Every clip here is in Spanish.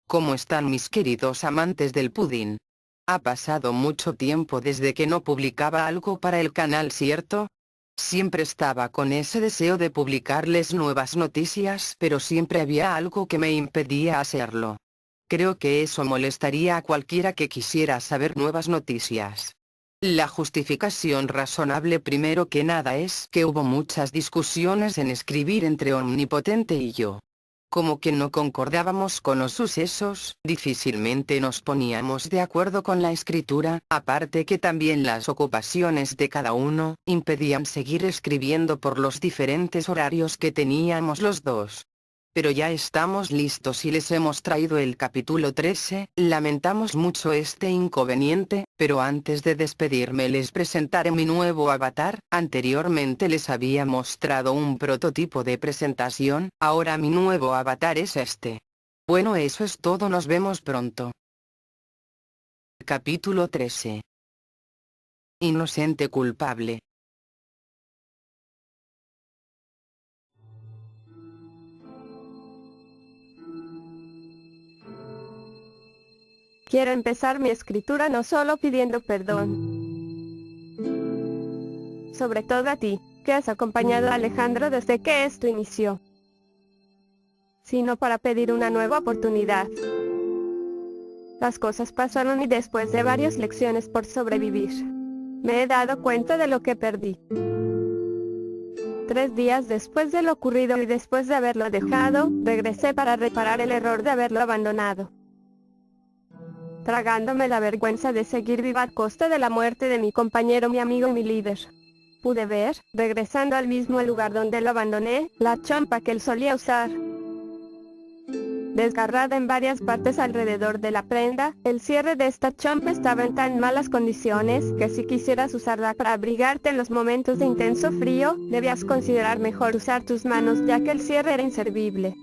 ¿Cómo están mis queridos amantes del pudín? Ha pasado mucho tiempo desde que no publicaba algo para el canal, ¿cierto? Siempre estaba con ese deseo de publicarles nuevas noticias, pero siempre había algo que me impedía hacerlo. Creo que eso molestaría a cualquiera que quisiera saber nuevas noticias. La justificación razonable primero que nada es que hubo muchas discusiones en escribir entre Omnipotente y yo. Como que no concordábamos con los sucesos, difícilmente nos poníamos de acuerdo con la escritura, aparte que también las ocupaciones de cada uno, impedían seguir escribiendo por los diferentes horarios que teníamos los dos. Pero ya estamos listos y les hemos traído el capítulo 13, lamentamos mucho este inconveniente, pero antes de despedirme les presentaré mi nuevo avatar. Anteriormente les había mostrado un prototipo de presentación, ahora mi nuevo avatar es este. Bueno, eso es todo, nos vemos pronto. Capítulo 13. Inocente culpable. Quiero empezar mi escritura no solo pidiendo perdón, sobre todo a ti, que has acompañado a Alejandro desde que esto inició, sino para pedir una nueva oportunidad. Las cosas pasaron y después de varias lecciones por sobrevivir, me he dado cuenta de lo que perdí. 3 días después de lo ocurrido y después de haberlo dejado, regresé para reparar el error de haberlo abandonado, tragándome la vergüenza de seguir viva a costa de la muerte de mi compañero, mi amigo y mi líder. Pude ver, regresando al mismo lugar donde lo abandoné, la chompa que él solía usar. Desgarrada en varias partes alrededor de la prenda, el cierre de esta chompa estaba en tan malas condiciones que si quisieras usarla para abrigarte en los momentos de intenso frío, debías considerar mejor usar tus manos ya que el cierre era inservible.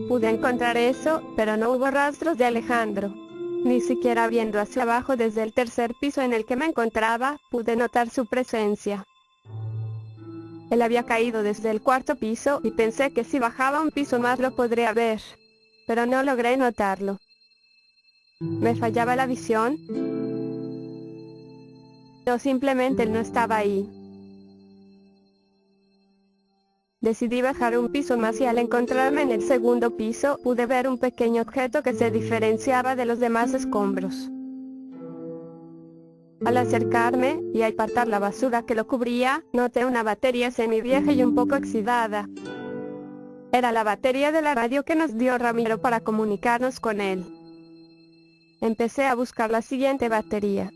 Pude encontrar eso, pero no hubo rastros de Alejandro. Ni siquiera viendo hacia abajo desde el tercer piso en el que me encontraba, pude notar su presencia. Él había caído desde el 4.º piso y pensé que si bajaba un piso más lo podría ver, pero no logré notarlo. ¿Me fallaba la visión? O simplemente él no estaba ahí. Decidí bajar un piso más y al encontrarme en el 2.º piso, pude ver un pequeño objeto que se diferenciaba de los demás escombros. Al acercarme, y apartar la basura que lo cubría, noté una batería semivieja y un poco oxidada. Era la batería de la radio que nos dio Ramiro para comunicarnos con él. Empecé a buscar la siguiente batería.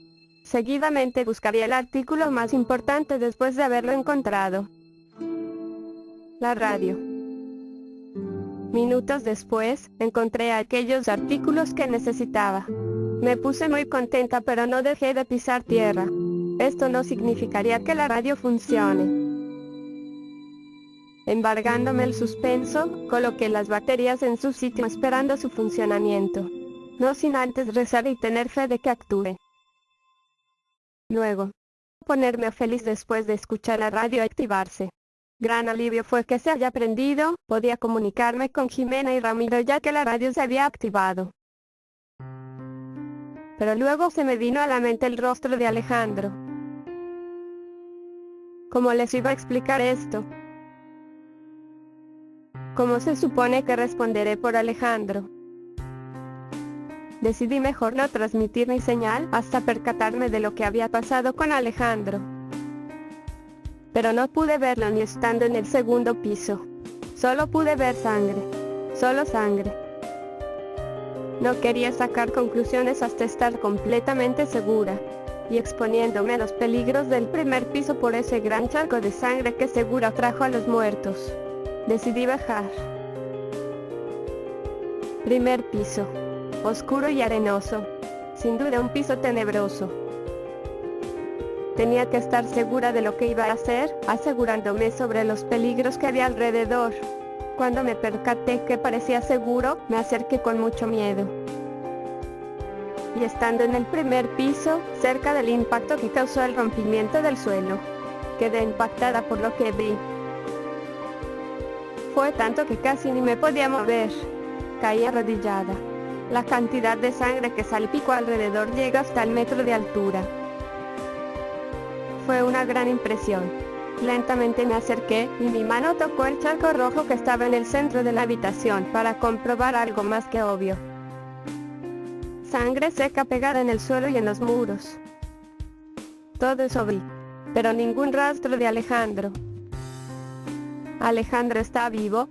Seguidamente buscaría el artículo más importante después de haberlo encontrado: la radio. Minutos después, encontré aquellos artículos que necesitaba. Me puse muy contenta, pero no dejé de pisar tierra. Esto no significaría que la radio funcione. Embargándome el suspenso, coloqué las baterías en su sitio esperando su funcionamiento. No sin antes rezar y tener fe de que actúe. Luego, ponerme feliz después de escuchar la radio activarse. Gran alivio fue que se haya prendido, podía comunicarme con Jimena y Ramiro ya que la radio se había activado. Pero luego se me vino a la mente el rostro de Alejandro. ¿Cómo les iba a explicar esto? ¿Cómo se supone que responderé por Alejandro? Decidí mejor no transmitir mi señal hasta percatarme de lo que había pasado con Alejandro. Pero no pude verlo ni estando en el 2.º piso. Solo pude ver sangre. Solo sangre. No quería sacar conclusiones hasta estar completamente segura, y exponiéndome a los peligros del 1.er piso por ese gran charco de sangre que seguro atrajo a los muertos. Decidí bajar. 1.er piso. Oscuro y arenoso. Sin duda un piso tenebroso. Tenía que estar segura de lo que iba a hacer, asegurándome sobre los peligros que había alrededor. Cuando me percaté que parecía seguro, me acerqué con mucho miedo. Y estando en el 1.er piso, cerca del impacto que causó el rompimiento del suelo, quedé impactada por lo que vi. Fue tanto que casi ni me podía mover. caí arrodillada. La cantidad de sangre que salpicó alrededor llega hasta el metro de altura. Fue una gran impresión. Lentamente me acerqué, y mi mano tocó el charco rojo que estaba en el centro de la habitación para comprobar algo más que obvio. Sangre seca pegada en el suelo y en los muros. Todo eso vi, pero ningún rastro de Alejandro. ¿Alejandro está vivo?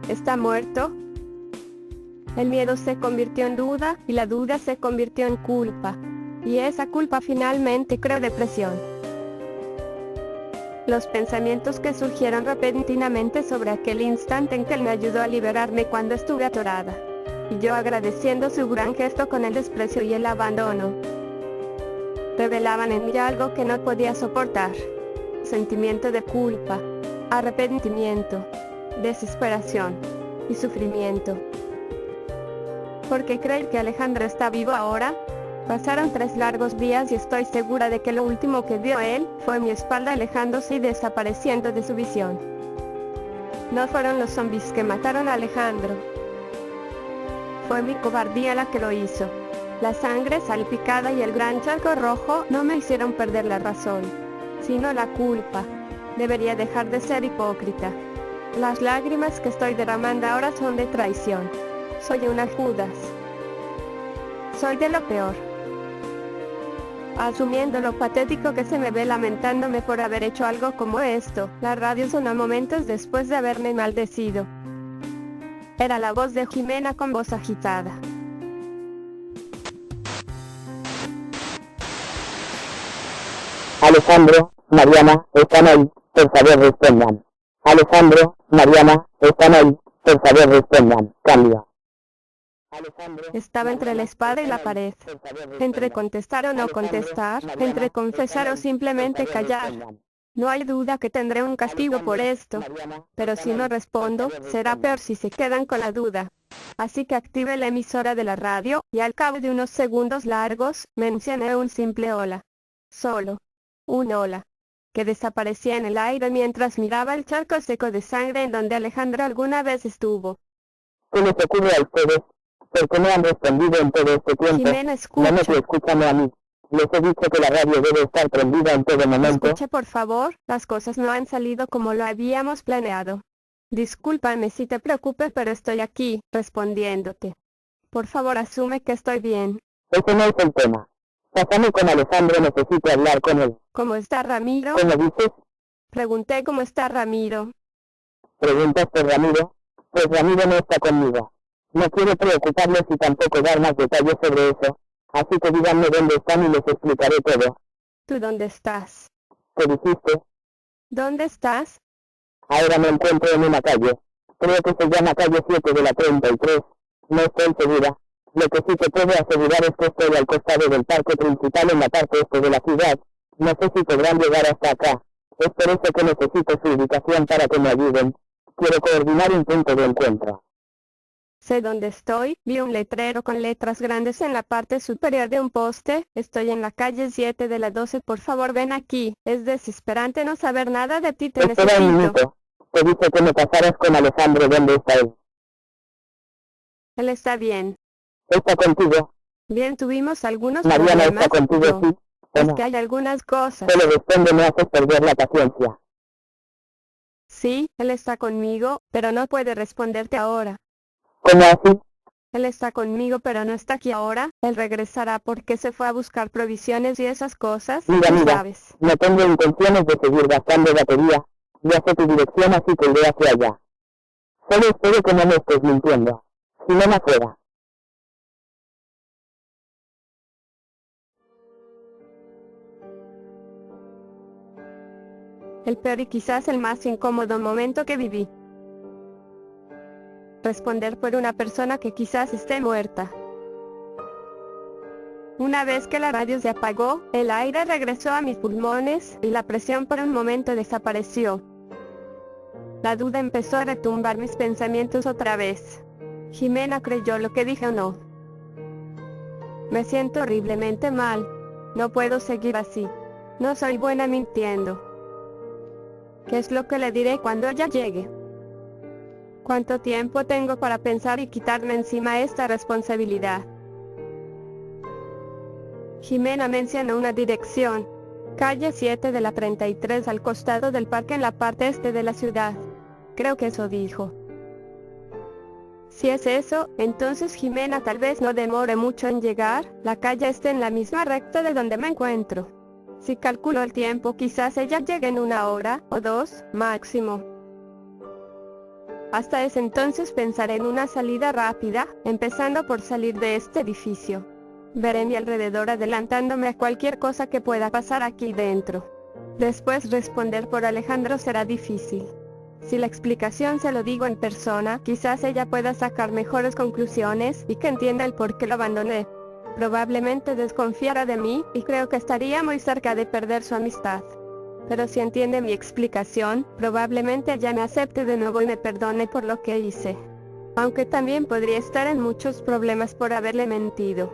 ¿Está muerto? El miedo se convirtió en duda, y la duda se convirtió en culpa. Y esa culpa finalmente creó depresión. Los pensamientos que surgieron repentinamente sobre aquel instante en que él me ayudó a liberarme cuando estuve atorada. Y yo agradeciendo su gran gesto con el desprecio y el abandono. Revelaban en mí algo que no podía soportar. Sentimiento de culpa, arrepentimiento, desesperación y sufrimiento. ¿Por qué creer que Alejandro está vivo ahora? Pasaron 3 largos días y estoy segura de que lo último que vio él fue mi espalda alejándose y desapareciendo de su visión. No fueron los zombies que mataron a Alejandro. Fue mi cobardía la que lo hizo. La sangre salpicada y el gran charco rojo no me hicieron perder la razón, sino la culpa. Debería dejar de ser hipócrita. Las lágrimas que estoy derramando ahora son de traición. Soy una Judas. Soy de lo peor. Asumiendo lo patético que se me ve lamentándome por haber hecho algo como esto, la radio sonó momentos después de haberme maldecido. Era la voz de Jimena con voz agitada. Alejandro, Mariana, están ahí, por favor respondan. Alejandro, Mariana, están ahí, por favor respondan. Cambio. Estaba entre la espada y la pared, entre contestar o no contestar, entre confesar o simplemente callar. No hay duda que tendré un castigo por esto, pero si no respondo, será peor si se quedan con la duda. Así que activé la emisora de la radio, y al cabo de unos segundos largos, mencioné un simple hola. Solo un hola, que desaparecía en el aire mientras miraba el charco seco de sangre en donde Alejandro alguna vez estuvo. ¿Qué les ocurre a ustedes? Porque no han respondido en todo este tiempo. Jimena, escucha. No me escuchan a mí. Les he dicho que la radio debe estar prendida en todo momento. Escuche por favor, las cosas no han salido como lo habíamos planeado. Discúlpame si te preocupes, pero estoy aquí, respondiéndote. Por favor, asume que estoy bien. Ese no es el tema. Pásame con Alejandro, necesito hablar con él. ¿Cómo está Ramiro? ¿Cómo dices? Pregunté cómo está Ramiro. ¿Preguntas por Ramiro? Pues Ramiro no está conmigo. No quiero preocuparles y tampoco dar más detalles sobre eso. Así que díganme dónde están y les explicaré todo. ¿Tú dónde estás? ¿Qué dijiste? ¿Dónde estás? Ahora me encuentro en una calle. Creo que se llama calle 7 de la 33. No estoy segura. Lo que sí te puedo asegurar es que estoy al costado del parque principal en la parte este de la ciudad. No sé si podrán llegar hasta acá. Es por eso que necesito su ubicación para que me ayuden. Quiero coordinar un punto de encuentro. Sé dónde estoy, vi un letrero con letras grandes en la parte superior de un poste. Estoy en la calle 7 de la 12, por favor ven aquí. Es desesperante no saber nada de ti, te Espera un minuto. Te dije que me pasaras con Alejandro, ¿dónde está él? Él está bien. ¿Está contigo? Bien, tuvimos algunos Mariana problemas. está contigo, No. sí. Es que hay algunas cosas. Solo responde, me haces perder la paciencia. Sí, él está conmigo, pero no puede responderte ahora. ¿Cómo así? Él está conmigo pero no está aquí ahora. Él regresará porque se fue a buscar provisiones y esas cosas. Mira, tú mira, sabes. no tengo intenciones de seguir gastando batería. Ya sé tu dirección, así que iré hacia allá. Solo espero que no me estés mintiendo. Si no me fuera. El peor y quizás el más incómodo momento que viví. Responder por una persona que quizás esté muerta. Una vez que la radio se apagó, el aire regresó a mis pulmones, y la presión por un momento desapareció. La duda empezó a retumbar mis pensamientos otra vez. Jimena creyó lo que dije o no. Me siento horriblemente mal. No puedo seguir así. No soy buena mintiendo. ¿Qué es lo que le diré cuando ella llegue? ¿Cuánto tiempo tengo para pensar y quitarme encima esta responsabilidad? Jimena mencionó una dirección. Calle 7 de la 33 al costado del parque en la parte este de la ciudad. Creo que eso dijo. Si es eso, entonces Jimena tal vez no demore mucho en llegar, la calle está en la misma recta de donde me encuentro. Si calculo el tiempo, quizás ella llegue en 1 hora, o 2, máximo. Hasta ese entonces pensaré en una salida rápida, empezando por salir de este edificio. Veré mi alrededor adelantándome a cualquier cosa que pueda pasar aquí dentro. Después responder por Alejandro será difícil. Si la explicación se lo digo en persona, quizás ella pueda sacar mejores conclusiones y que entienda el por qué lo abandoné. Probablemente desconfiara de mí y creo que estaría muy cerca de perder su amistad. Pero si entiende mi explicación, probablemente ella me acepte de nuevo y me perdone por lo que hice. Aunque también podría estar en muchos problemas por haberle mentido.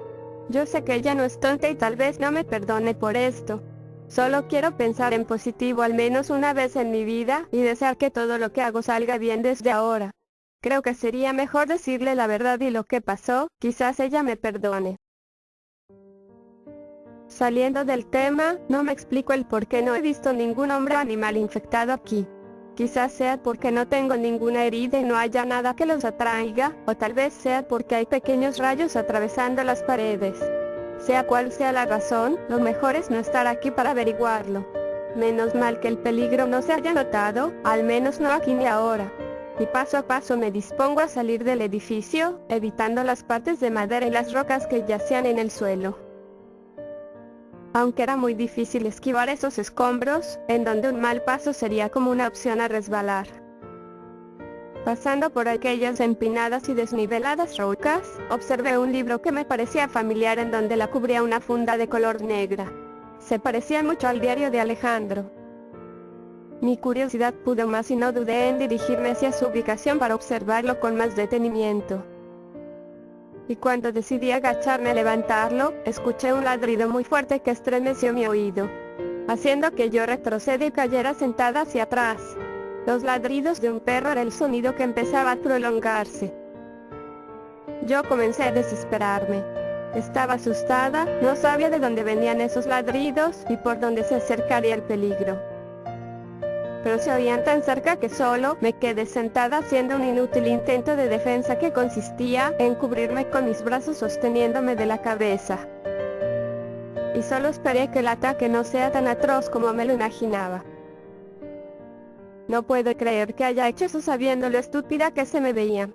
Yo sé que ella no es tonta y tal vez no me perdone por esto. Solo quiero pensar en positivo al menos una vez en mi vida y desear que todo lo que hago salga bien desde ahora. Creo que sería mejor decirle la verdad y lo que pasó, quizás ella me perdone. Saliendo del tema, no me explico el por qué no he visto ningún hombre o animal infectado aquí. Quizás sea porque no tengo ninguna herida y no haya nada que los atraiga, o tal vez sea porque hay pequeños rayos atravesando las paredes. Sea cual sea la razón, lo mejor es no estar aquí para averiguarlo. Menos mal que el peligro no se haya notado, al menos no aquí ni ahora. Y paso a paso me dispongo a salir del edificio, evitando las partes de madera y las rocas que yacían en el suelo. Aunque era muy difícil esquivar esos escombros, en donde un mal paso sería como una opción a resbalar. Pasando por aquellas empinadas y desniveladas rocas, observé un libro que me parecía familiar en donde la cubría una funda de color negra. Se parecía mucho al diario de Alejandro. Mi curiosidad pudo más y no dudé en dirigirme hacia su ubicación para observarlo con más detenimiento. Y cuando decidí agacharme a levantarlo, escuché un ladrido muy fuerte que estremeció mi oído, haciendo que yo retroceda y cayera sentada hacia atrás. Los ladridos de un perro era el sonido que empezaba a prolongarse. Yo comencé a desesperarme. Estaba asustada, no sabía de dónde venían esos ladridos y por dónde se acercaría el peligro. Pero se oían tan cerca que solo me quedé sentada haciendo un inútil intento de defensa que consistía en cubrirme con mis brazos sosteniéndome de la cabeza. Y solo esperé que el ataque no sea tan atroz como me lo imaginaba. No puedo creer que haya hecho eso sabiendo lo estúpida que se me veía.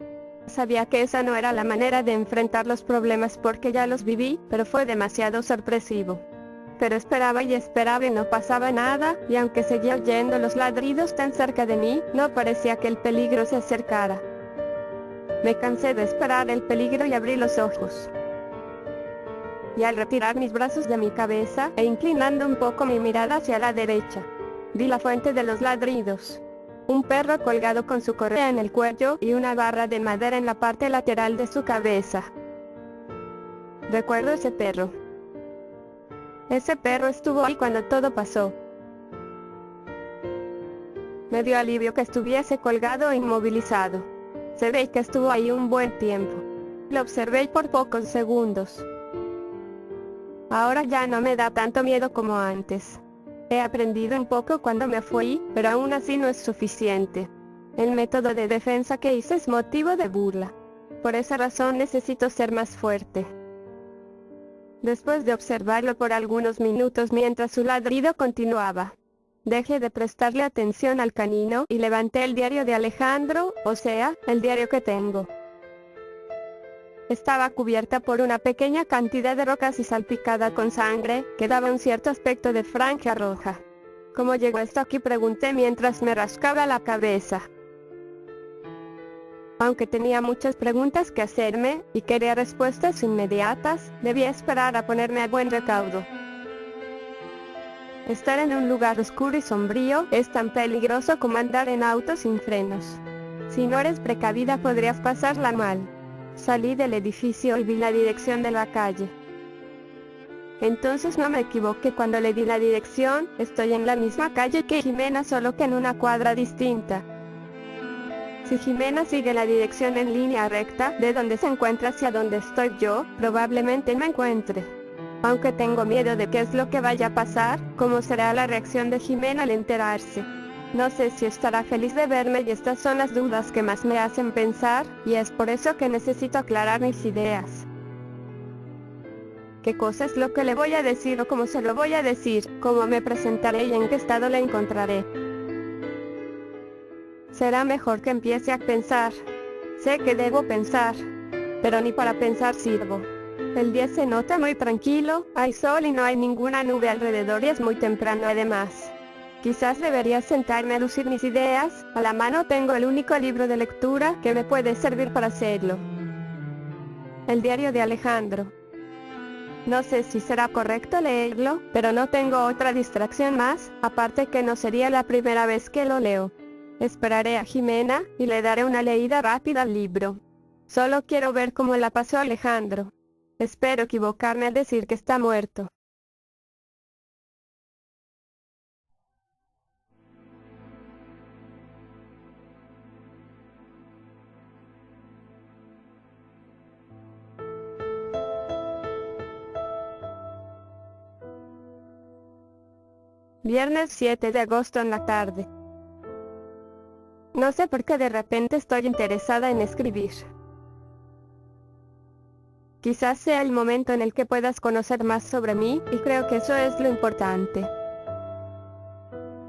Sabía que esa no era la manera de enfrentar los problemas porque ya los viví, pero fue demasiado sorpresivo. Pero esperaba y esperaba y no pasaba nada, y aunque seguía oyendo los ladridos tan cerca de mí, no parecía que el peligro se acercara. Me cansé de esperar el peligro y abrí los ojos. Y al retirar mis brazos de mi cabeza, e inclinando un poco mi mirada hacia la derecha, vi la fuente de los ladridos. Un perro colgado con su correa en el cuello y una barra de madera en la parte lateral de su cabeza. Recuerdo ese perro. Ese perro estuvo ahí cuando todo pasó. Me dio alivio que estuviese colgado e inmovilizado. Se ve que estuvo ahí un buen tiempo. Lo observé por pocos segundos. Ahora ya no me da tanto miedo como antes. He aprendido un poco cuando me fui, pero aún así no es suficiente. El método de defensa que hice es motivo de burla. Por esa razón necesito ser más fuerte. Después de observarlo por algunos minutos mientras su ladrido continuaba, dejé de prestarle atención al canino y levanté el diario de Alejandro, o sea, el diario que tengo. Estaba cubierta por una pequeña cantidad de rocas y salpicada con sangre, que daba un cierto aspecto de franja roja. ¿Cómo llegó esto aquí?, pregunté mientras me rascaba la cabeza. Aunque tenía muchas preguntas que hacerme, y quería respuestas inmediatas, debía esperar a ponerme a buen recaudo. Estar en un lugar oscuro y sombrío es tan peligroso como andar en auto sin frenos. Si no eres precavida podrías pasarla mal. Salí del edificio y vi la dirección de la calle. Entonces no me equivoqué cuando le di la dirección, estoy en la misma calle que Jimena, solo que en una cuadra distinta. Si Jimena sigue la dirección en línea recta de donde se encuentra hacia donde estoy yo, probablemente me encuentre. Aunque tengo miedo de qué es lo que vaya a pasar, cómo será la reacción de Jimena al enterarse. No sé si estará feliz de verme y estas son las dudas que más me hacen pensar, y es por eso que necesito aclarar mis ideas. ¿Qué cosa es lo que le voy a decir o cómo se lo voy a decir? ¿Cómo me presentaré y en qué estado la encontraré? Será mejor que empiece a pensar. Sé que debo pensar, pero ni para pensar sirvo. El día se nota muy tranquilo, hay sol y no hay ninguna nube alrededor y es muy temprano además. Quizás debería sentarme a lucir mis ideas. A la mano tengo el único libro de lectura que me puede servir para hacerlo. El diario de Alejandro. No sé si será correcto leerlo, pero no tengo otra distracción más, aparte que no sería la primera vez que lo leo. Esperaré a Jimena, y le daré una leída rápida al libro. Solo quiero ver cómo la pasó Alejandro. Espero equivocarme al decir que está muerto. Viernes 7 de agosto en la tarde. No sé por qué de repente estoy interesada en escribir. Quizás sea el momento en el que puedas conocer más sobre mí, y creo que eso es lo importante.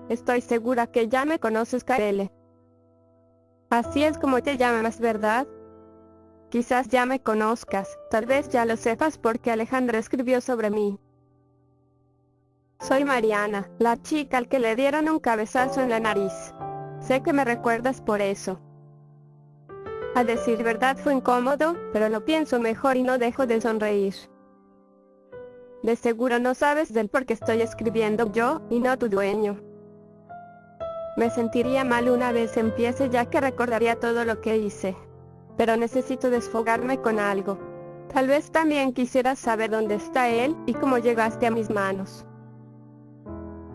Estoy segura que ya me conoces, Karele. Así es como te llamas, ¿verdad? Quizás ya me conozcas, tal vez ya lo sepas porque Alejandro escribió sobre mí. Soy Mariana, la chica al que le dieron un cabezazo en la nariz. Sé que me recuerdas por eso. A decir verdad fue incómodo, pero lo pienso mejor y no dejo de sonreír. De seguro no sabes del por qué estoy escribiendo yo, y no tu dueño. Me sentiría mal una vez empiece ya que recordaría todo lo que hice. Pero necesito desfogarme con algo. Tal vez también quisieras saber dónde está él, y cómo llegaste a mis manos.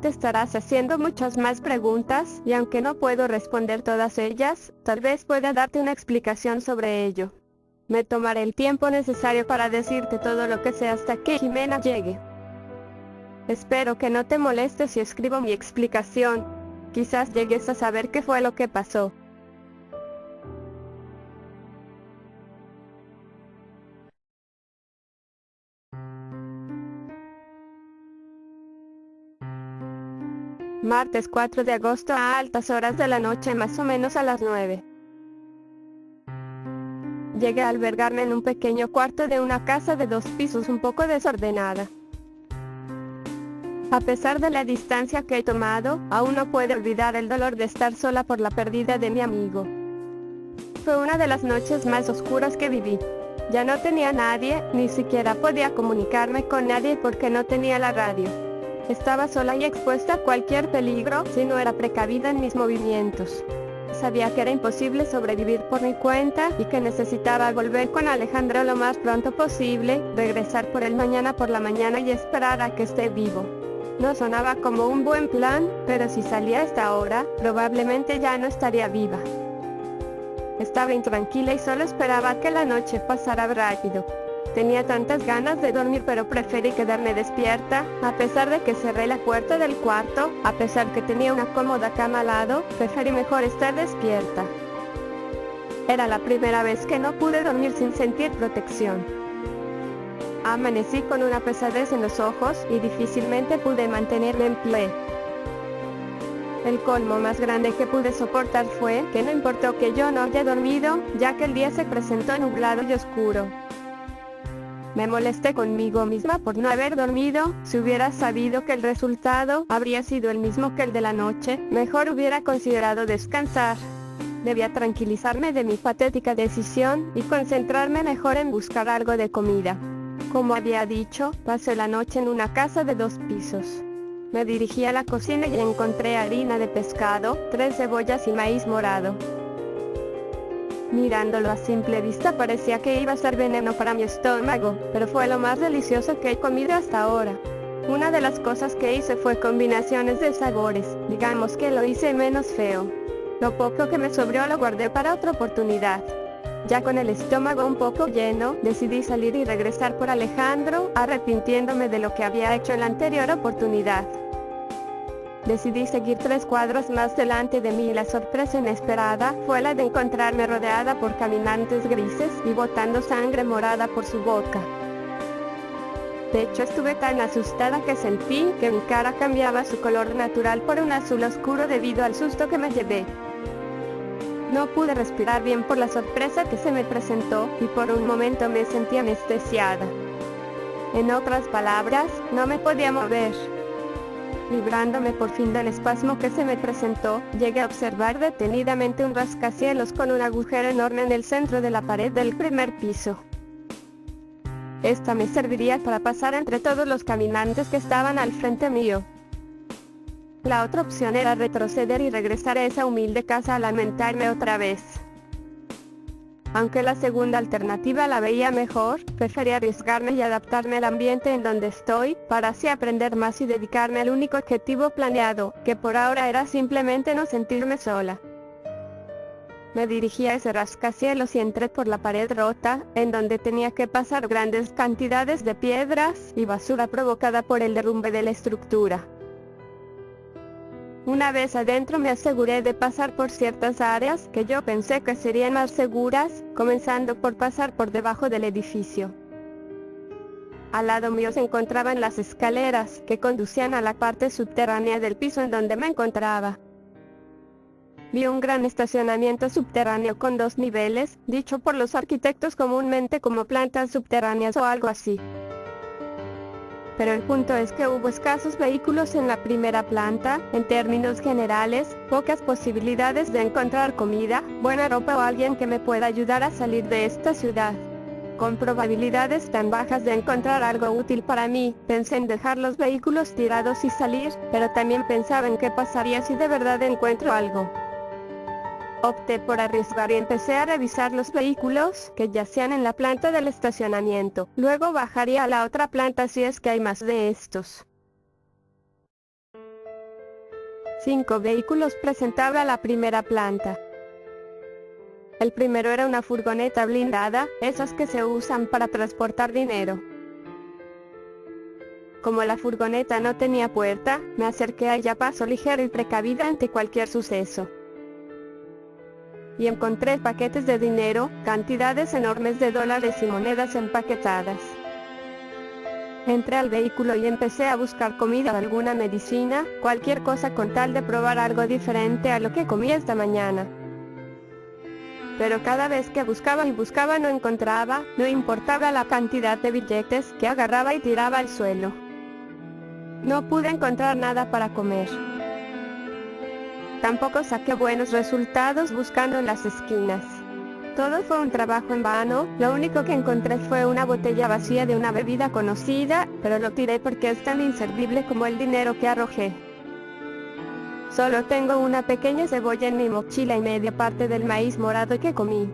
Te estarás haciendo muchas más preguntas, y aunque no puedo responder todas ellas, tal vez pueda darte una explicación sobre ello. Me tomaré el tiempo necesario para decirte todo lo que sé hasta que Jimena llegue. Espero que no te molestes si escribo mi explicación. Quizás llegues a saber qué fue lo que pasó. Martes 4 de agosto a altas horas de la noche, más o menos a las 9. Llegué a albergarme en un pequeño cuarto de una casa de 2 pisos un poco desordenada. A pesar de la distancia que he tomado, aún no puedo olvidar el dolor de estar sola por la pérdida de mi amigo. Fue una de las noches más oscuras que viví. Ya no tenía nadie, ni siquiera podía comunicarme con nadie porque no tenía la radio. Estaba sola y expuesta a cualquier peligro si no era precavida en mis movimientos. Sabía que era imposible sobrevivir por mi cuenta y que necesitaba volver con Alejandro lo más pronto posible, regresar por él mañana por la mañana y esperar a que esté vivo. No sonaba como un buen plan, pero si salía a esta hora, probablemente ya no estaría viva. Estaba intranquila y solo esperaba que la noche pasara rápido. Tenía tantas ganas de dormir, pero preferí quedarme despierta, a pesar de que cerré la puerta del cuarto, a pesar que tenía una cómoda cama al lado, preferí mejor estar despierta. Era la primera vez que no pude dormir sin sentir protección. Amanecí con una pesadez en los ojos y difícilmente pude mantenerme en pie. El colmo más grande que pude soportar fue que no importó que yo no haya dormido, ya que el día se presentó nublado y oscuro. Me molesté conmigo misma por no haber dormido. Si hubiera sabido que el resultado habría sido el mismo que el de la noche, mejor hubiera considerado descansar. Debía tranquilizarme de mi patética decisión y concentrarme mejor en buscar algo de comida. Como había dicho, pasé la noche en una casa de 2 pisos. Me dirigí a la cocina y encontré harina de pescado, 3 cebollas y maíz morado. Mirándolo a simple vista parecía que iba a ser veneno para mi estómago, pero fue lo más delicioso que he comido hasta ahora. Una de las cosas que hice fue combinaciones de sabores, digamos que lo hice menos feo. Lo poco que me sobró lo guardé para otra oportunidad. Ya con el estómago un poco lleno, decidí salir y regresar por Alejandro, arrepintiéndome de lo que había hecho en la anterior oportunidad. Decidí seguir 3 cuadras más delante de mí y la sorpresa inesperada fue la de encontrarme rodeada por caminantes grises y botando sangre morada por su boca. De hecho, estuve tan asustada que sentí que mi cara cambiaba su color natural por un azul oscuro debido al susto que me llevé. No pude respirar bien por la sorpresa que se me presentó y por un momento me sentí anestesiada. En otras palabras, no me podía mover. Librándome por fin del espasmo que se me presentó, llegué a observar detenidamente un rascacielos con un agujero enorme en el centro de la pared del primer piso. Esta me serviría para pasar entre todos los caminantes que estaban al frente mío. La otra opción era retroceder y regresar a esa humilde casa a lamentarme otra vez. Aunque la segunda alternativa la veía mejor, preferí arriesgarme y adaptarme al ambiente en donde estoy, para así aprender más y dedicarme al único objetivo planeado, que por ahora era simplemente no sentirme sola. Me dirigí a ese rascacielos y entré por la pared rota, en donde tenía que pasar grandes cantidades de piedras y basura provocada por el derrumbe de la estructura. Una vez adentro me aseguré de pasar por ciertas áreas que yo pensé que serían más seguras, comenzando por pasar por debajo del edificio. Al lado mío se encontraban las escaleras que conducían a la parte subterránea del piso en donde me encontraba. Vi un gran estacionamiento subterráneo con 2 niveles, dicho por los arquitectos comúnmente como plantas subterráneas o algo así. Pero el punto es que hubo escasos vehículos en la primera planta, en términos generales, pocas posibilidades de encontrar comida, buena ropa o alguien que me pueda ayudar a salir de esta ciudad. Con probabilidades tan bajas de encontrar algo útil para mí, pensé en dejar los vehículos tirados y salir, pero también pensaba en qué pasaría si de verdad encuentro algo. Opté por arriesgar y empecé a revisar los vehículos que yacían en la planta del estacionamiento. Luego bajaría a la otra planta si es que hay más de estos. 5 vehículos presentaba la primera planta. El primero era una furgoneta blindada, esas que se usan para transportar dinero. Como la furgoneta no tenía puerta, me acerqué a ella a paso ligero y precavida ante cualquier suceso. Y encontré paquetes de dinero, cantidades enormes de dólares y monedas empaquetadas. Entré al vehículo y empecé a buscar comida o alguna medicina, cualquier cosa con tal de probar algo diferente a lo que comí esta mañana. Pero cada vez que buscaba y buscaba no encontraba, no importaba la cantidad de billetes que agarraba y tiraba al suelo. No pude encontrar nada para comer. Tampoco saqué buenos resultados buscando en las esquinas. Todo fue un trabajo en vano, lo único que encontré fue una botella vacía de una bebida conocida, pero lo tiré porque es tan inservible como el dinero que arrojé. Solo tengo una pequeña cebolla en mi mochila y media parte del maíz morado que comí.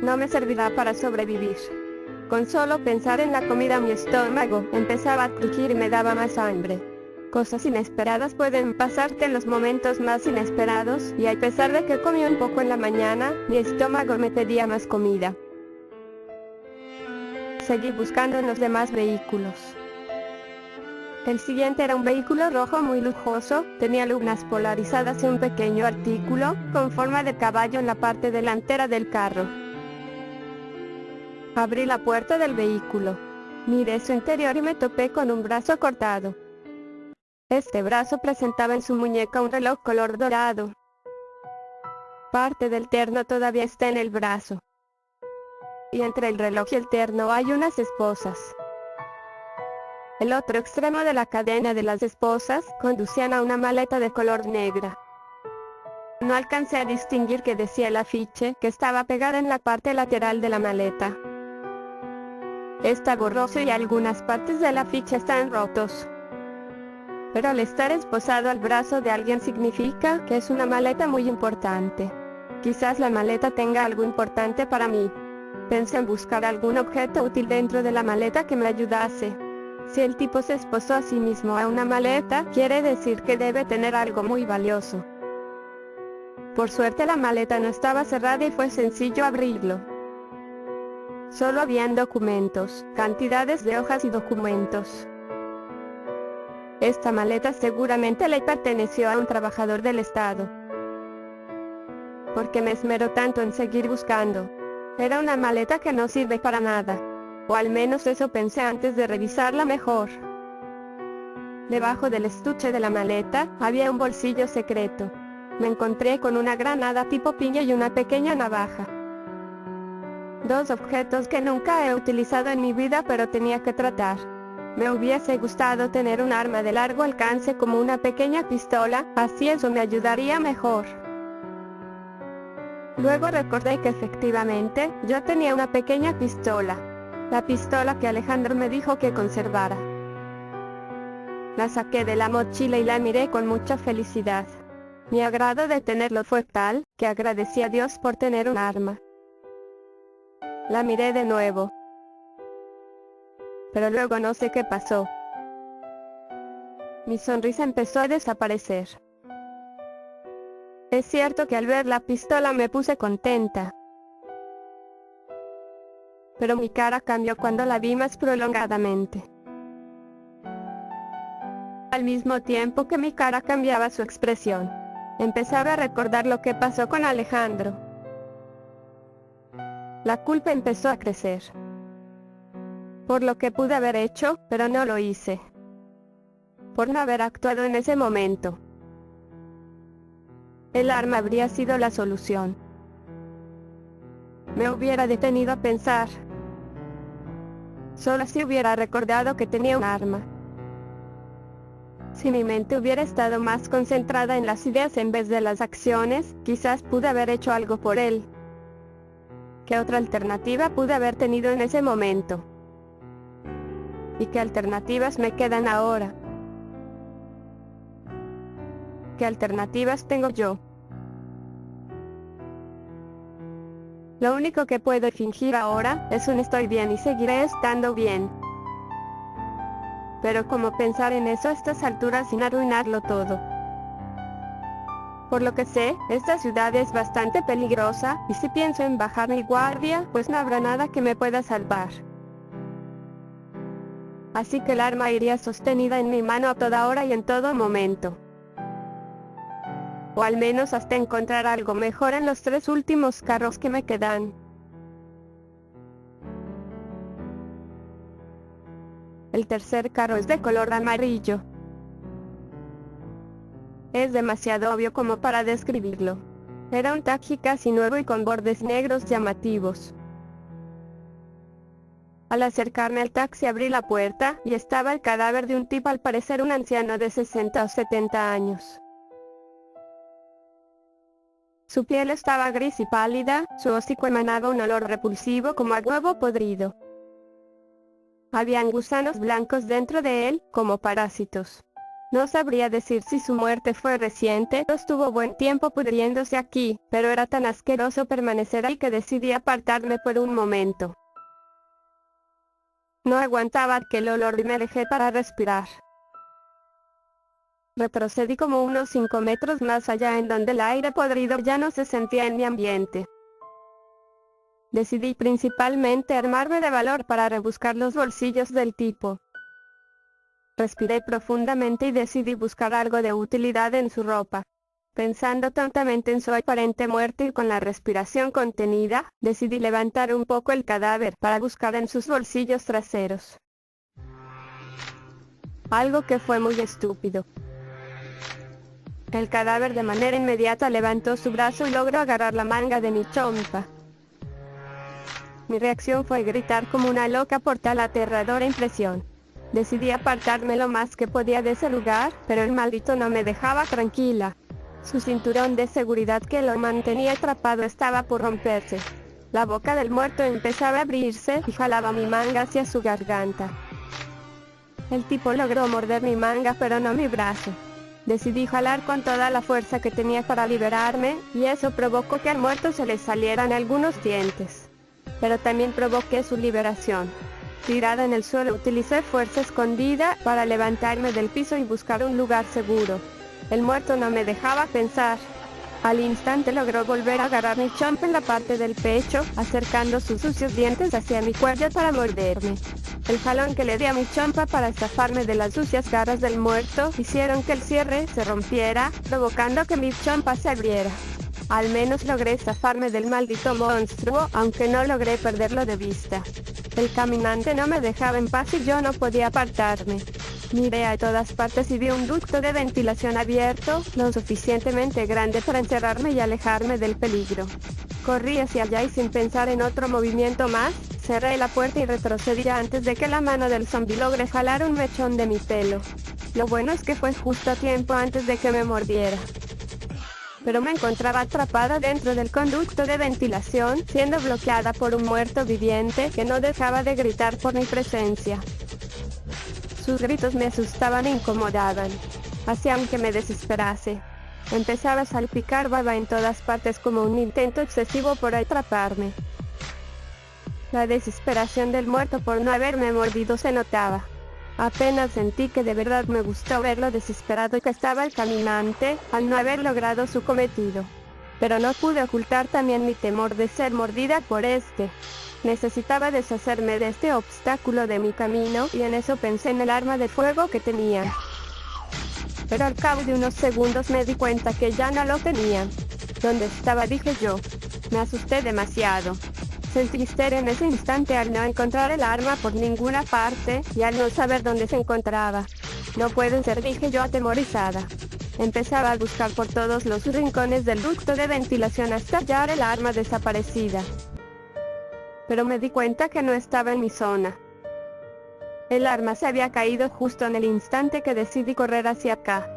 No me servirá para sobrevivir. Con solo pensar en la comida mi estómago empezaba a crujir y me daba más hambre. Cosas inesperadas pueden pasarte en los momentos más inesperados, y a pesar de que comí un poco en la mañana, mi estómago me pedía más comida. Seguí buscando en los demás vehículos. El siguiente era un vehículo rojo muy lujoso, tenía lunas polarizadas y un pequeño artículo, con forma de caballo en la parte delantera del carro. Abrí la puerta del vehículo. Miré su interior y me topé con un brazo cortado. Este brazo presentaba en su muñeca un reloj color dorado. Parte del terno todavía está en el brazo. Y entre el reloj y el terno hay unas esposas. El otro extremo de la cadena de las esposas conducían a una maleta de color negra. No alcancé a distinguir qué decía el afiche que estaba pegada en la parte lateral de la maleta. Está borroso y algunas partes del afiche están rotos. Pero al estar esposado al brazo de alguien significa que es una maleta muy importante. Quizás la maleta tenga algo importante para mí. Pensé en buscar algún objeto útil dentro de la maleta que me ayudase. Si el tipo se esposó a sí mismo a una maleta, quiere decir que debe tener algo muy valioso. Por suerte la maleta no estaba cerrada y fue sencillo abrirlo. Solo habían documentos, cantidades de hojas y documentos. Esta maleta seguramente le perteneció a un trabajador del Estado. ¿Por qué me esmero tanto en seguir buscando? Era una maleta que no sirve para nada. O al menos eso pensé antes de revisarla mejor. Debajo del estuche de la maleta, había un bolsillo secreto. Me encontré con una granada tipo piña y una pequeña navaja. Dos objetos que nunca he utilizado en mi vida pero tenía que tratar. Me hubiese gustado tener un arma de largo alcance como una pequeña pistola, así eso me ayudaría mejor. Luego recordé que efectivamente, yo tenía una pequeña pistola. La pistola que Alejandro me dijo que conservara. La saqué de la mochila y la miré con mucha felicidad. Mi agrado de tenerlo fue tal, que agradecí a Dios por tener un arma. La miré de nuevo. Pero luego no sé qué pasó. Mi sonrisa empezó a desaparecer. Es cierto que al ver la pistola me puse contenta. Pero mi cara cambió cuando la vi más prolongadamente. Al mismo tiempo que mi cara cambiaba su expresión, empezaba a recordar lo que pasó con Alejandro. La culpa empezó a crecer. Por lo que pude haber hecho, pero no lo hice. Por no haber actuado en ese momento. El arma habría sido la solución. Me hubiera detenido a pensar. Solo si hubiera recordado que tenía un arma. Si mi mente hubiera estado más concentrada en las ideas en vez de las acciones, quizás pude haber hecho algo por él. ¿Qué otra alternativa pude haber tenido en ese momento? ¿Y qué alternativas me quedan ahora? ¿Qué alternativas tengo yo? Lo único que puedo fingir ahora es un estoy bien y seguiré estando bien. Pero ¿cómo pensar en eso a estas alturas sin arruinarlo todo? Por lo que sé, esta ciudad es bastante peligrosa, y si pienso en bajar mi guardia, pues no habrá nada que me pueda salvar. Así que el arma iría sostenida en mi mano a toda hora y en todo momento. O al menos hasta encontrar algo mejor en los 3 últimos carros que me quedan. El tercer carro es de color amarillo. Es demasiado obvio como para describirlo. Era un taxi casi nuevo y con bordes negros llamativos. Al acercarme al taxi abrí la puerta, y estaba el cadáver de un tipo al parecer un anciano de 60 o 70 años. Su piel estaba gris y pálida, su hocico emanaba un olor repulsivo como a huevo podrido. Habían gusanos blancos dentro de él, como parásitos. No sabría decir si su muerte fue reciente o estuvo buen tiempo pudriéndose aquí, pero era tan asqueroso permanecer ahí que decidí apartarme por un momento. No aguantaba aquel olor y me alejé para respirar. Retrocedí como unos 5 metros más allá en donde el aire podrido ya no se sentía en mi ambiente. Decidí principalmente armarme de valor para rebuscar los bolsillos del tipo. Respiré profundamente y decidí buscar algo de utilidad en su ropa. Pensando tontamente en su aparente muerte y con la respiración contenida, decidí levantar un poco el cadáver para buscar en sus bolsillos traseros. Algo que fue muy estúpido. El cadáver de manera inmediata levantó su brazo y logró agarrar la manga de mi chompa. Mi reacción fue gritar como una loca por tal aterradora impresión. Decidí apartarme lo más que podía de ese lugar, pero el maldito no me dejaba tranquila. Su cinturón de seguridad que lo mantenía atrapado estaba por romperse. La boca del muerto empezaba a abrirse y jalaba mi manga hacia su garganta. El tipo logró morder mi manga pero no mi brazo. Decidí jalar con toda la fuerza que tenía para liberarme, y eso provocó que al muerto se le salieran algunos dientes. Pero también provoqué su liberación. Tirada en el suelo utilicé fuerza escondida para levantarme del piso y buscar un lugar seguro. El muerto no me dejaba pensar. Al instante logró volver a agarrar mi chompa en la parte del pecho, acercando sus sucios dientes hacia mi cuello para morderme. El jalón que le di a mi chompa para zafarme de las sucias garras del muerto hicieron que el cierre se rompiera, provocando que mi chompa se abriera. Al menos logré zafarme del maldito monstruo, aunque no logré perderlo de vista. El caminante no me dejaba en paz y yo no podía apartarme. Miré a todas partes y vi un ducto de ventilación abierto, lo suficientemente grande para encerrarme y alejarme del peligro. Corrí hacia allá y sin pensar en otro movimiento más, cerré la puerta y retrocedí antes de que la mano del zombi logre jalar un mechón de mi pelo. Lo bueno es que fue justo a tiempo antes de que me mordiera. Pero me encontraba atrapada dentro del conducto de ventilación, siendo bloqueada por un muerto viviente que no dejaba de gritar por mi presencia. Sus gritos me asustaban e incomodaban, hacían que me desesperase. Empezaba a salpicar baba en todas partes como un intento excesivo por atraparme. La desesperación del muerto por no haberme mordido se notaba. Apenas sentí que de verdad me gustó ver lo desesperado que estaba el caminante, al no haber logrado su cometido. Pero no pude ocultar también mi temor de ser mordida por este. Necesitaba deshacerme de este obstáculo de mi camino, y en eso pensé en el arma de fuego que tenía. Pero al cabo de unos segundos me di cuenta que ya no lo tenía. ¿Dónde estaba?, dije yo. Me asusté demasiado. Sentí histeria en ese instante al no encontrar el arma por ninguna parte, y al no saber dónde se encontraba. No puede ser, dije yo atemorizada. Empezaba a buscar por todos los rincones del ducto de ventilación hasta hallar el arma desaparecida. Pero me di cuenta que no estaba en mi zona. El arma se había caído justo en el instante que decidí correr hacia acá.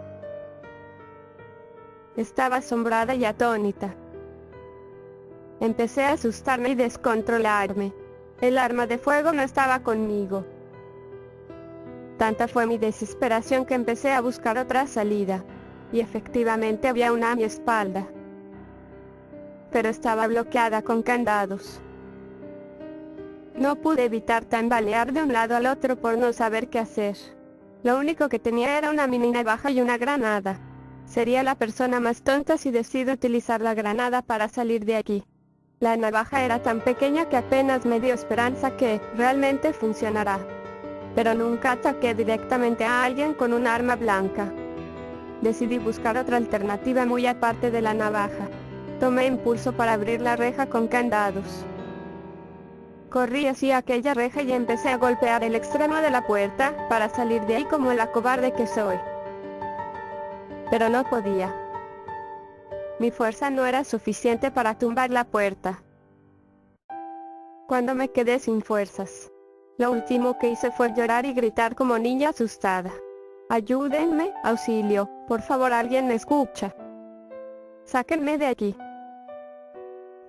Estaba asombrada y atónita. Empecé a asustarme y descontrolarme. El arma de fuego no estaba conmigo. Tanta fue mi desesperación que empecé a buscar otra salida. Y efectivamente había una a mi espalda. Pero estaba bloqueada con candados. No pude evitar tambalear de un lado al otro por no saber qué hacer. Lo único que tenía era una mini navaja y una granada. Sería la persona más tonta si decido utilizar la granada para salir de aquí. La navaja era tan pequeña que apenas me dio esperanza que realmente funcionará. Pero nunca ataqué directamente a alguien con un arma blanca. Decidí buscar otra alternativa muy aparte de la navaja. Tomé impulso para abrir la reja con candados. Corrí hacia aquella reja y empecé a golpear el extremo de la puerta, para salir de ahí como la cobarde que soy. Pero no podía. Mi fuerza no era suficiente para tumbar la puerta. Cuando me quedé sin fuerzas, lo último que hice fue llorar y gritar como niña asustada. Ayúdenme, auxilio, por favor, alguien me escucha. Sáquenme de aquí.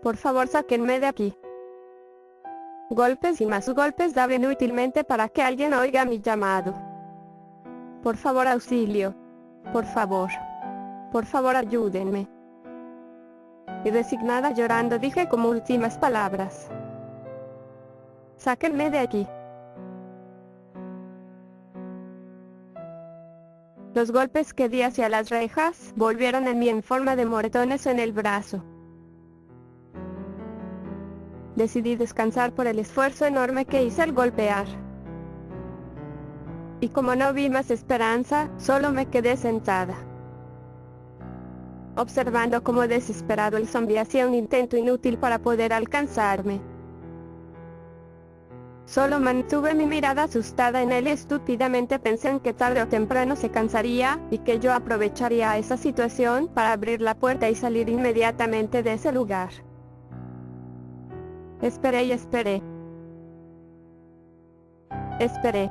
Por favor, sáquenme de aquí. Golpes y más golpes daban inútilmente para que alguien oiga mi llamado. Por favor, auxilio. Por favor. Por favor, ayúdenme. Y resignada llorando dije como últimas palabras: sáquenme de aquí. Los golpes que di hacia las rejas volvieron en mí en forma de moretones en el brazo. Decidí descansar por el esfuerzo enorme que hice al golpear. Y como no vi más esperanza, solo me quedé sentada, observando cómo desesperado el zombi hacía un intento inútil para poder alcanzarme. Solo mantuve mi mirada asustada en él y estúpidamente pensé en que tarde o temprano se cansaría, y que yo aprovecharía esa situación para abrir la puerta y salir inmediatamente de ese lugar. Esperé y esperé. Esperé.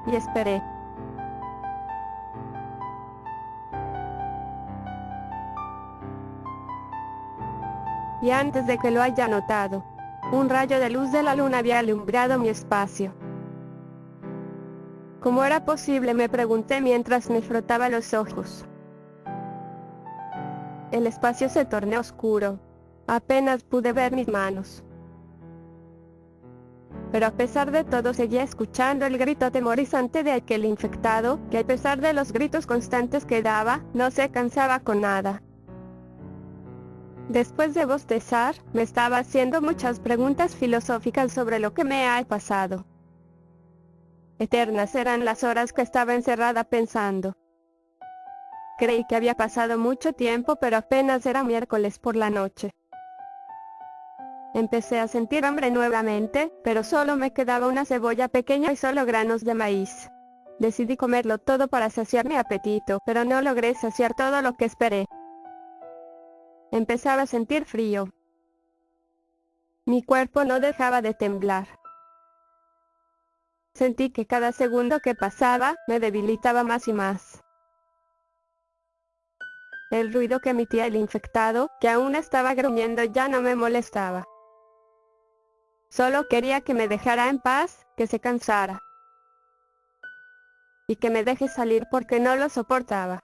Y esperé. Y antes de que lo haya notado, un rayo de luz de la luna había alumbrado mi espacio. ¿Cómo era posible?, me pregunté mientras me frotaba los ojos. El espacio se tornó oscuro. Apenas pude ver mis manos. Pero a pesar de todo seguía escuchando el grito atemorizante de aquel infectado, que a pesar de los gritos constantes que daba, no se cansaba con nada. Después de bostezar, me estaba haciendo muchas preguntas filosóficas sobre lo que me ha pasado. Eternas eran las horas que estaba encerrada pensando. Creí que había pasado mucho tiempo, pero apenas era miércoles por la noche. Empecé a sentir hambre nuevamente, pero solo me quedaba una cebolla pequeña y solo granos de maíz. Decidí comerlo todo para saciar mi apetito, pero no logré saciar todo lo que esperé. Empezaba a sentir frío. Mi cuerpo no dejaba de temblar. Sentí que cada segundo que pasaba, me debilitaba más y más. El ruido que emitía el infectado, que aún estaba gruñendo, ya no me molestaba. Solo quería que me dejara en paz, que se cansara. Y que me deje salir porque no lo soportaba.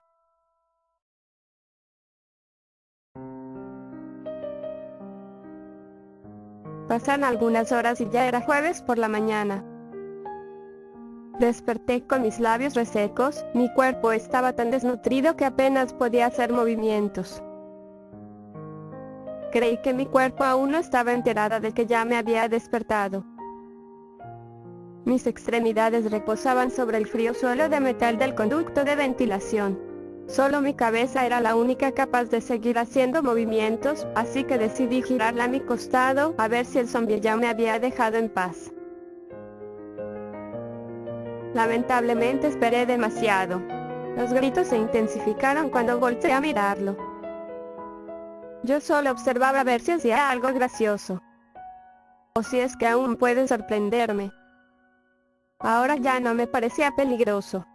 Pasaron algunas horas y ya era jueves por la mañana. Desperté con mis labios resecos, mi cuerpo estaba tan desnutrido que apenas podía hacer movimientos. Creí que mi cuerpo aún no estaba enterada de que ya me había despertado. Mis extremidades reposaban sobre el frío suelo de metal del conducto de ventilación. Solo mi cabeza era la única capaz de seguir haciendo movimientos, así que decidí girarla a mi costado, a ver si el zombi ya me había dejado en paz. Lamentablemente esperé demasiado. Los gritos se intensificaron cuando volteé a mirarlo. Yo solo observaba a ver si hacía algo gracioso. O si es que aún puede sorprenderme. Ahora ya no me parecía peligroso.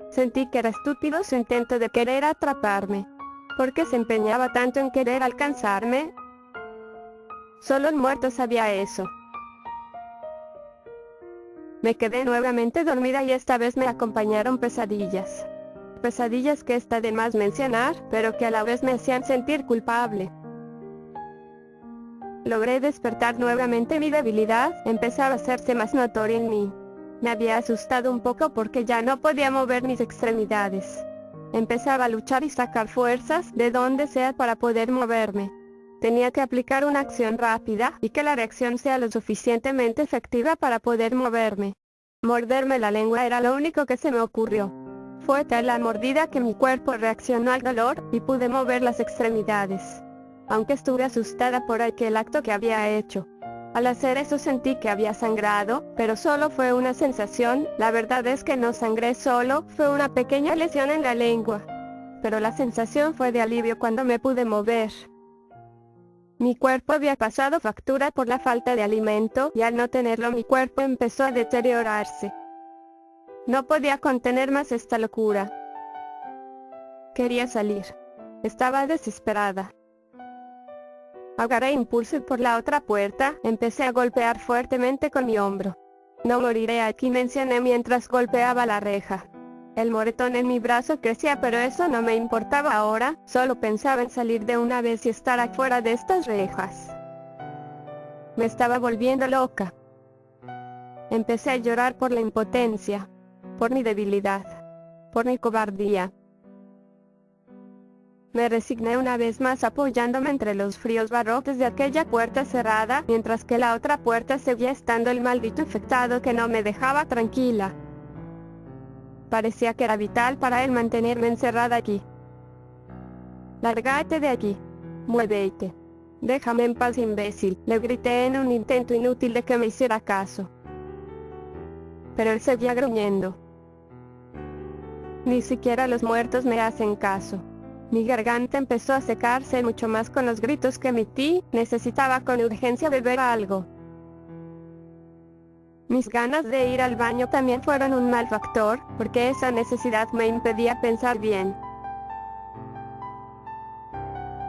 Sentí que era estúpido su intento de querer atraparme. ¿Por qué se empeñaba tanto en querer alcanzarme? Solo el muerto sabía eso. Me quedé nuevamente dormida y esta vez me acompañaron pesadillas. Pesadillas que está de más mencionar, pero que a la vez me hacían sentir culpable. Logré despertar nuevamente mi debilidad, empezaba a hacerse más notoria en mí. Me había asustado un poco porque ya no podía mover mis extremidades. Empezaba a luchar y sacar fuerzas de donde sea para poder moverme. Tenía que aplicar una acción rápida y que la reacción sea lo suficientemente efectiva para poder moverme. Morderme la lengua era lo único que se me ocurrió. Fue tal la mordida que mi cuerpo reaccionó al dolor y pude mover las extremidades. Aunque estuve asustada por aquel acto que había hecho. Al hacer eso sentí que había sangrado, pero solo fue una sensación. La verdad es que no sangré, solo fue una pequeña lesión en la lengua. Pero la sensación fue de alivio cuando me pude mover. Mi cuerpo había pasado factura por la falta de alimento y al no tenerlo mi cuerpo empezó a deteriorarse. No podía contener más esta locura. Quería salir. Estaba desesperada. Agarré impulso por la otra puerta, empecé a golpear fuertemente con mi hombro. No moriré aquí, mencioné mientras golpeaba la reja. El moretón en mi brazo crecía, pero eso no me importaba ahora, solo pensaba en salir de una vez y estar afuera de estas rejas. Me estaba volviendo loca. Empecé a llorar por la impotencia, por mi debilidad, por mi cobardía. Me resigné una vez más apoyándome entre los fríos barrotes de aquella puerta cerrada, mientras que la otra puerta seguía estando el maldito infectado que no me dejaba tranquila. Parecía que era vital para él mantenerme encerrada aquí. «Lárgate de aquí. Muévete. Déjame en paz, imbécil», le grité en un intento inútil de que me hiciera caso. Pero él seguía gruñendo. Ni siquiera los muertos me hacen caso. Mi garganta empezó a secarse mucho más con los gritos que emití, necesitaba con urgencia beber algo. Mis ganas de ir al baño también fueron un mal factor, porque esa necesidad me impedía pensar bien.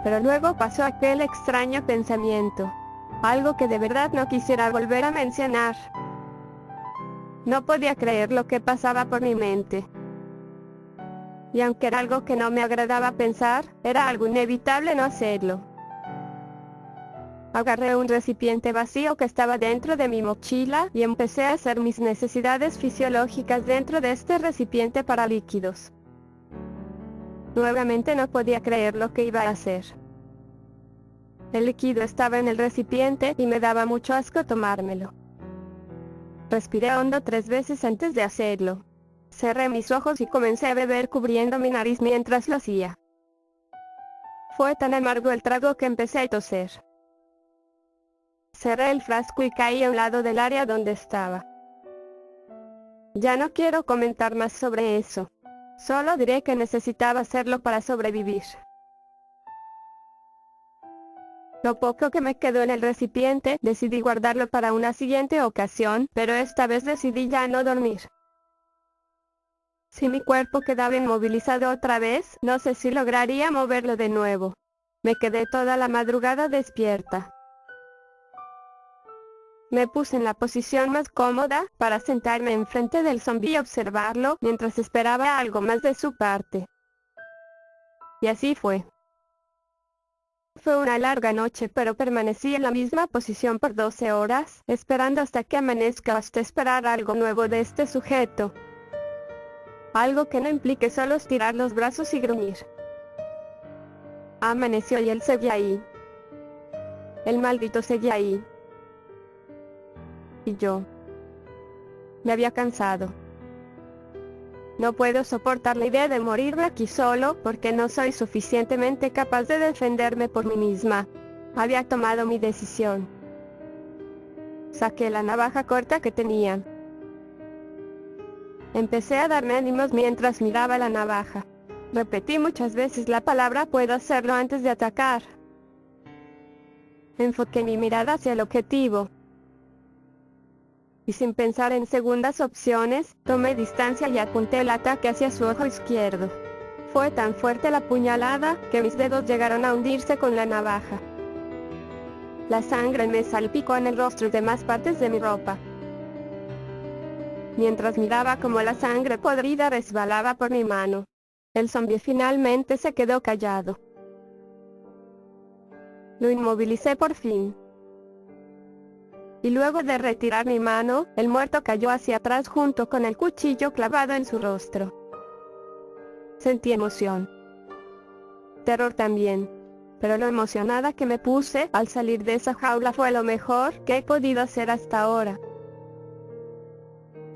Pero luego pasó aquel extraño pensamiento. Algo que de verdad no quisiera volver a mencionar. No podía creer lo que pasaba por mi mente. Y aunque era algo que no me agradaba pensar, era algo inevitable no hacerlo. Agarré un recipiente vacío que estaba dentro de mi mochila y empecé a hacer mis necesidades fisiológicas dentro de este recipiente para líquidos. Nuevamente no podía creer lo que iba a hacer. El líquido estaba en el recipiente y me daba mucho asco tomármelo. Respiré hondo 3 veces antes de hacerlo. Cerré mis ojos y comencé a beber cubriendo mi nariz mientras lo hacía. Fue tan amargo el trago que empecé a toser. Cerré el frasco y caí a un lado del área donde estaba. Ya no quiero comentar más sobre eso. Solo diré que necesitaba hacerlo para sobrevivir. Lo poco que me quedó en el recipiente, decidí guardarlo para una siguiente ocasión, pero esta vez decidí ya no dormir. Si mi cuerpo quedaba inmovilizado otra vez, no sé si lograría moverlo de nuevo. Me quedé toda la madrugada despierta. Me puse en la posición más cómoda, para sentarme enfrente del zombi y observarlo, mientras esperaba algo más de su parte. Y así fue. Fue una larga noche, pero permanecí en la misma posición por 12 horas, esperando hasta que amanezca, hasta esperar algo nuevo de este sujeto. Algo que no implique solo estirar los brazos y gruñir. Amaneció y él seguía ahí. El maldito seguía ahí. Y yo me había cansado. No puedo soportar la idea de morirme aquí solo, porque no soy suficientemente capaz de defenderme por mí misma. Había tomado mi decisión. Saqué la navaja corta que tenía. Empecé a darme ánimos mientras miraba la navaja. Repetí muchas veces la palabra "puedo hacerlo" antes de atacar. Enfoqué mi mirada hacia el objetivo. Y sin pensar en segundas opciones, tomé distancia y apunté el ataque hacia su ojo izquierdo. Fue tan fuerte la puñalada, que mis dedos llegaron a hundirse con la navaja. La sangre me salpicó en el rostro y demás partes de mi ropa. Mientras miraba cómo la sangre podrida resbalaba por mi mano, el zombi finalmente se quedó callado. Lo inmovilicé por fin. Y luego de retirar mi mano, el muerto cayó hacia atrás junto con el cuchillo clavado en su rostro. Sentí emoción. Terror también. Pero lo emocionada que me puse al salir de esa jaula fue lo mejor que he podido hacer hasta ahora.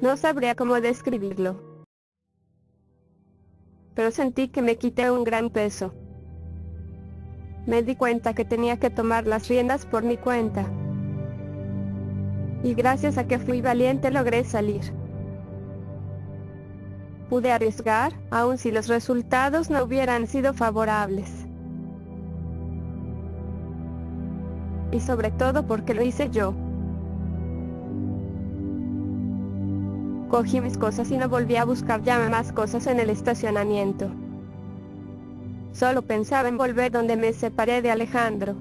No sabría cómo describirlo. Pero sentí que me quité un gran peso. Me di cuenta que tenía que tomar las riendas por mi cuenta. Y gracias a que fui valiente logré salir. Pude arriesgar, aun si los resultados no hubieran sido favorables. Y sobre todo porque lo hice yo. Cogí mis cosas y no volví a buscar ya más cosas en el estacionamiento. Solo pensaba en volver donde me separé de Alejandro.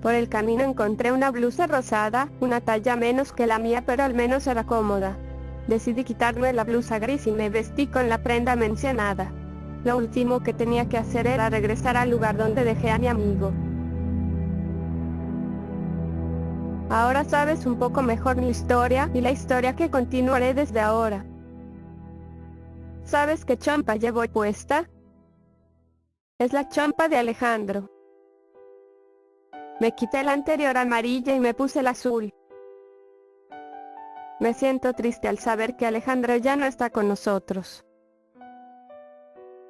Por el camino encontré una blusa rosada, una talla menos que la mía, pero al menos era cómoda. Decidí quitarme la blusa gris y me vestí con la prenda mencionada. Lo último que tenía que hacer era regresar al lugar donde dejé a mi amigo. Ahora sabes un poco mejor mi historia y la historia que continuaré desde ahora. ¿Sabes qué chompa llevo puesta? Es la chompa de Alejandro. Me quité la anterior amarilla y me puse el azul. Me siento triste al saber que Alejandro ya no está con nosotros.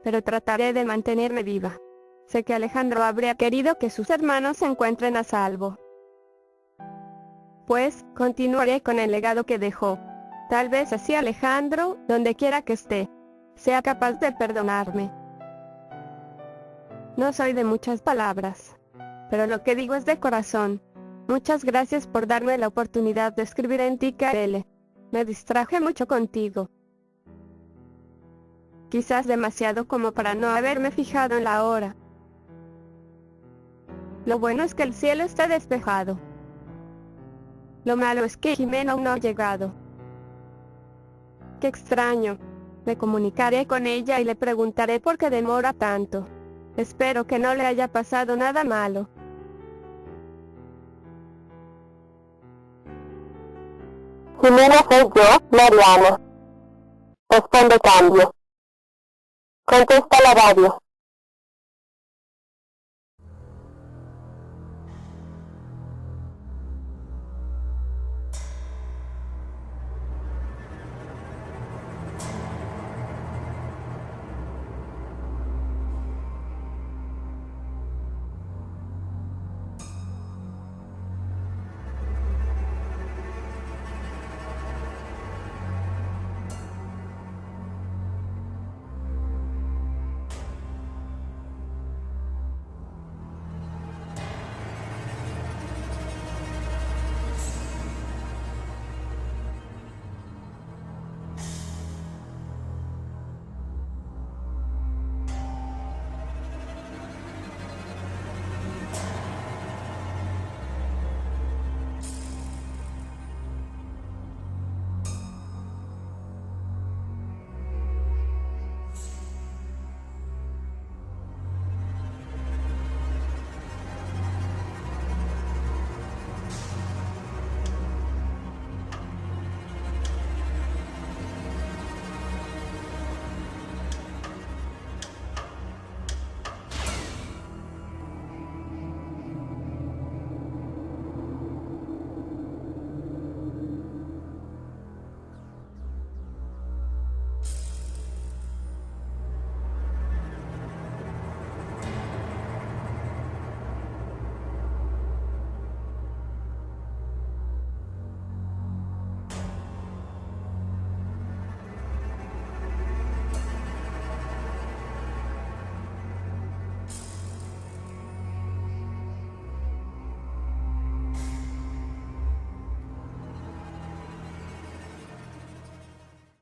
Pero trataré de mantenerme viva. Sé que Alejandro habría querido que sus hermanos se encuentren a salvo. Pues, continuaré con el legado que dejó. Tal vez así Alejandro, donde quiera que esté, sea capaz de perdonarme. No soy de muchas palabras, pero lo que digo es de corazón. Muchas gracias por darme la oportunidad de escribir en TKL. Me distraje mucho contigo. Quizás demasiado como para no haberme fijado en la hora. Lo bueno es que el cielo está despejado. Lo malo es que Jimena aún no ha llegado. Qué extraño. Me comunicaré con ella y le preguntaré por qué demora tanto. Espero que no le haya pasado nada malo. Jimena soy yo, Mariana. Responde cambio. Contesta la radio.